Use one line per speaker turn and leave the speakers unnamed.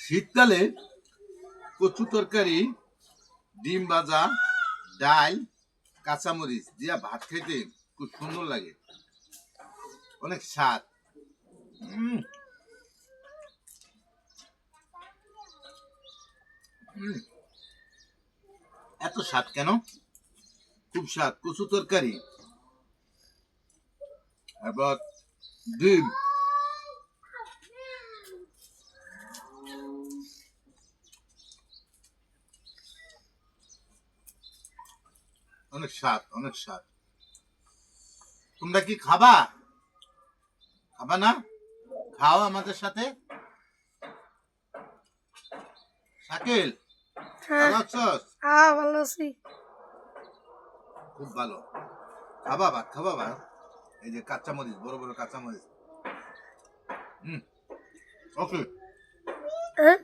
শীতকালে কচু তরকারি, ডিম ভাজা, ডাল, কাঁচামরিচ দিয়া ভাত খেতে খুব সুন্দর লাগে, অনেক স্বাদ। উম, উম, এত স্বাদ কেন? খুব স্বাদ কচু তরকারি, এবার ডিম, অনেক স্বাদ, অনেক স্বাদ। তোমরা কি খাবা? খাবা না? খাও আমাদের সাথে। শাকিল,
হ্যাঁ।
ভালো আছস?
ভালো আছি।
খুব ভালো। খাবা ভাত, খাবা ভাত। এই যে কাঁচামরিচ, বড় বড় কাঁচামরিচ। ওকে।
হ্যাঁ।